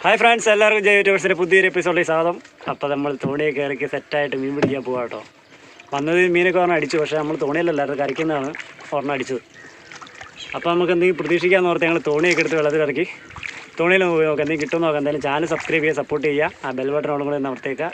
Hi friends, എല്ലാവർക്കും ജയ യൂട്യൂബേഴ്സിൻ്റെ പുതിയൊരു എപ്പിസോഡിൽ സ്വാഗതം. അപ്പോൾ നമ്മൾ തോണിയൊക്കെ ഇറക്കി സെറ്റായിട്ട് മീൻ പിടിക്കാൻ പോകാം കേട്ടോ. വന്നത് മീനൊക്കെ ഒരെണ്ണം അടിച്ചു, പക്ഷേ നമ്മൾ തോണിയല്ലല്ലോ കരയ്ക്കുന്നതാണ് ഒരെണ്ണം അടിച്ചത്. അപ്പോൾ നമുക്ക് എന്തെങ്കിലും പ്രതീക്ഷിക്കാമെന്ന് ഓർത്ത് ഞങ്ങൾ തോണിയൊക്കെ എടുത്ത് വെള്ളത്തിലിറക്കി. തോണിയിൽ പോയി നോക്കാം, എന്തെങ്കിലും കിട്ടുമെന്ന് നോക്കാം. എന്തായാലും ചാനൽ സബ്സ്ക്രൈബ് ചെയ്യുക, സപ്പോർട്ട് ചെയ്യുക. ആ ബെൽ ബട്ടൺ കൂടെ ഒന്ന് അമർത്തേക്കുക.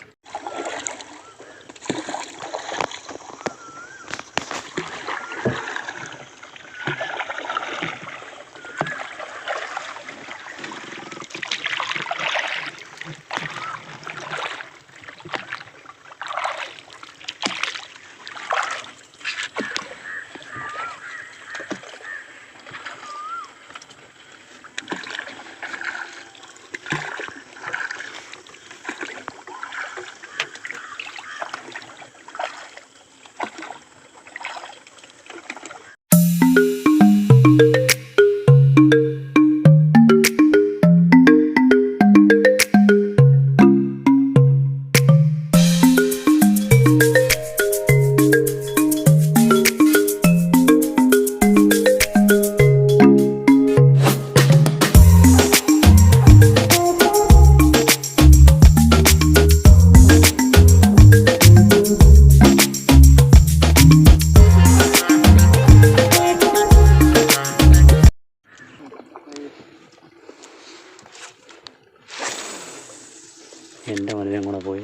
എൻ്റെ മനസ്സിലും കൂടെ പോയി.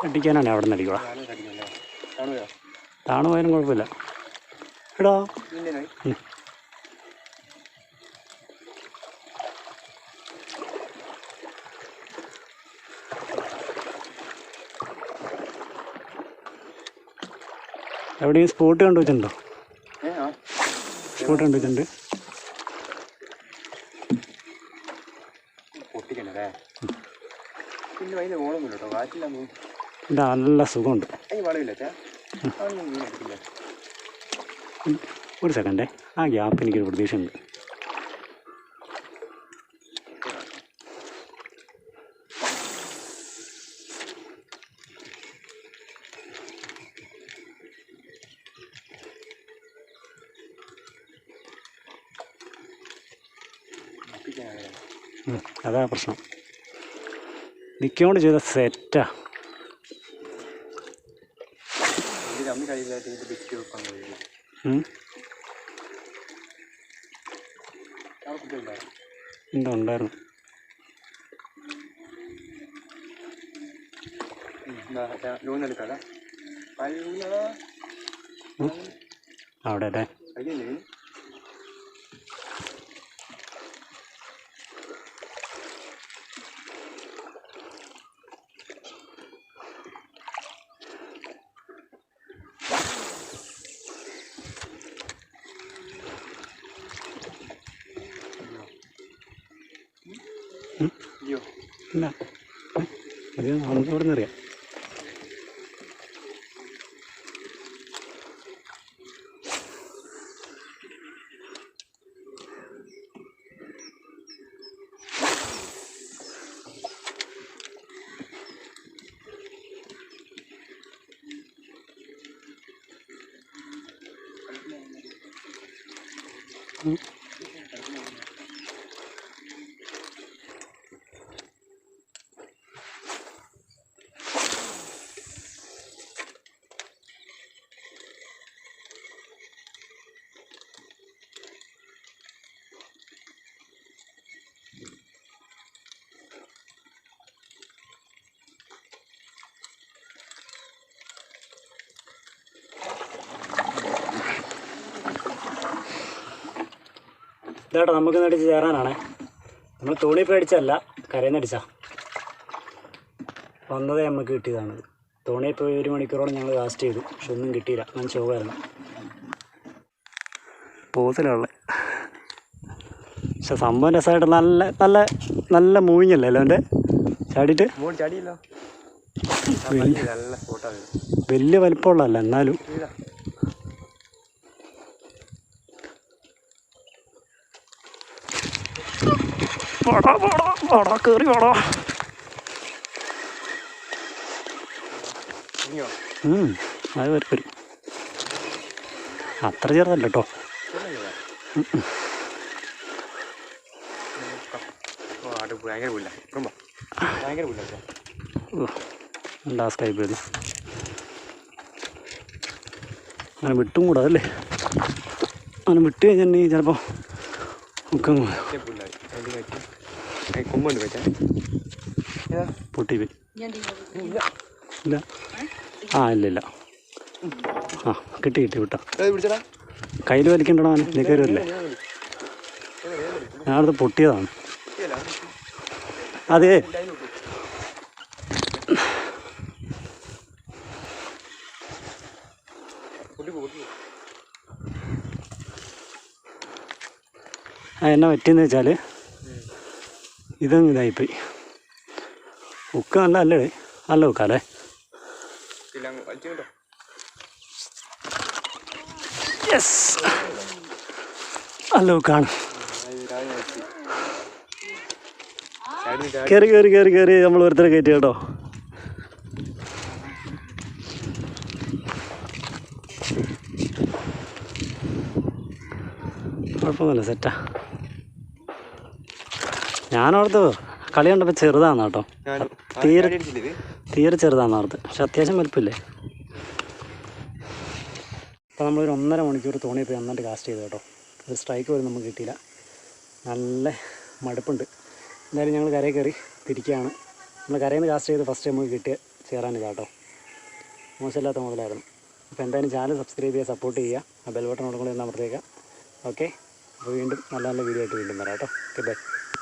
അടിക്കാനാണ് അവിടെ നിന്ന് അടിക്കുക. താണു പോയാലും കുഴപ്പമില്ല. എടാ എവിടെയും സ്പോട്ട് കണ്ടു വെച്ചിട്ടുണ്ടോ? സ്പോട്ട് കണ്ടു വെച്ചിട്ടുണ്ട്. നല്ല സുഖമുണ്ട്. ഒരു സെക്കൻഡേ, ആ ഗ്യാപ്പ് എനിക്കൊരു പ്രതീക്ഷയുണ്ട്. അതാ പ്രശ്നം. നിൽക്കൊണ്ട് ചെയ്ത സെറ്റാ. എന്താ ഉണ്ടായിരുന്നു? അവിടെ അല്ലേ? ഇല്ല, അത് നമുക്ക് ഇവിടെ നിന്നറിയാം. ഇതാട്ടോ നമുക്ക് അടിച്ച് ചേരാനാണേ. നമ്മൾ തോണിപ്പോൾ അടിച്ചല്ല, കരയിൽ നിന്ന് അടിച്ചാൽ വന്നതേ നമുക്ക് കിട്ടിയതാണത്. തോണിയപ്പോൾ 1 മണിക്കൂറോളം ഞങ്ങൾ കാസ്റ്റ് ചെയ്തു, പക്ഷെ ഒന്നും കിട്ടിയില്ല. ഞാൻ ചോറായിരുന്നു പോത്തിലുള്ള. പക്ഷെ സംഭവം രസമായിട്ട് നല്ല നല്ല നല്ല മൂവിങ്ങല്ലേ അല്ലോ എൻ്റെ ചാടിയിട്ട്. വലിയ വലിപ്പമുള്ളതല്ല, എന്നാലും വാടാ വാടാ വാടാ കയറി വാടാ. അത് വരും വരും. അത്ര ചെറുതല്ല കേട്ടോ. ടാസ്കായി പോയത്. അങ്ങനെ വിട്ടും കൂടാ അല്ലേ. അങ്ങനെ വിട്ട് കഴിഞ്ഞിട്ടുണ്ടെങ്കിൽ ചിലപ്പോൾ ഒക്കെ പൊട്ടി പോയി. ഇല്ല ഇല്ല കിട്ടി വിട്ടോ. കയ്യിൽ വലിക്കണ്ടോ അവന്. നീ കയറില്ലേ? ഞാനത് പൊട്ടിയതാണ്. അതെ എന്നാ പറ്റിയെന്ന് വെച്ചാൽ ഇതങ്ങ് ഇതായിപ്പോയി. ഉക്ക നല്ല അല്ലേ? നല്ല ഉക്കല്ലേ? യെസ്, നല്ല ഉക്കാണ്. കയറി കയറി കയറി കയറി നമ്മൾ ഒരുത്തരെ കയറ്റി കേട്ടോ. കുഴപ്പമൊന്നുമില്ല, സെറ്റാ. ഞാനോർത്ത് കളി കണ്ടപ്പോൾ ചെറുതാന്ന് കേട്ടോ. തീരെ ചെറുതാന്ന് ഓർത്ത്. പക്ഷെ അത്യാവശ്യം വലുപ്പമില്ലേ. അപ്പോൾ നമ്മളൊരു 1.5 മണിക്കൂർ തോണിയിൽ പോയി നന്നായിട്ട് കാസ്റ്റ് ചെയ്തു കേട്ടോ. ഒരു സ്ട്രൈക്ക് പോലും നമുക്ക് കിട്ടിയില്ല. നല്ല മടുപ്പുണ്ട്. എന്തായാലും ഞങ്ങൾ കരയിൽ കയറി തിരിക്കുകയാണ്. നമ്മൾ കരയിൽ നിന്ന് കാസ്റ്റ് ചെയ്ത് ഫസ്റ്റ് നമുക്ക് കിട്ടിയ ചേരാനില്ല കേട്ടോ. മോശമില്ലാത്ത മുതലായിരുന്നു. അപ്പോൾ എന്തായാലും ചാനൽ സബ്സ്ക്രൈബ് ചെയ്യുക, സപ്പോർട്ട് ചെയ്യുക. ആ ബെൽ ബട്ടൺ കൊടുക്കുന്നത് അമർത്തേക്കാം. ഓക്കെ, അപ്പോൾ വീണ്ടും നല്ല നല്ല വീഡിയോ ആയിട്ട് വീണ്ടും വരാം കേട്ടോ. Okay, by.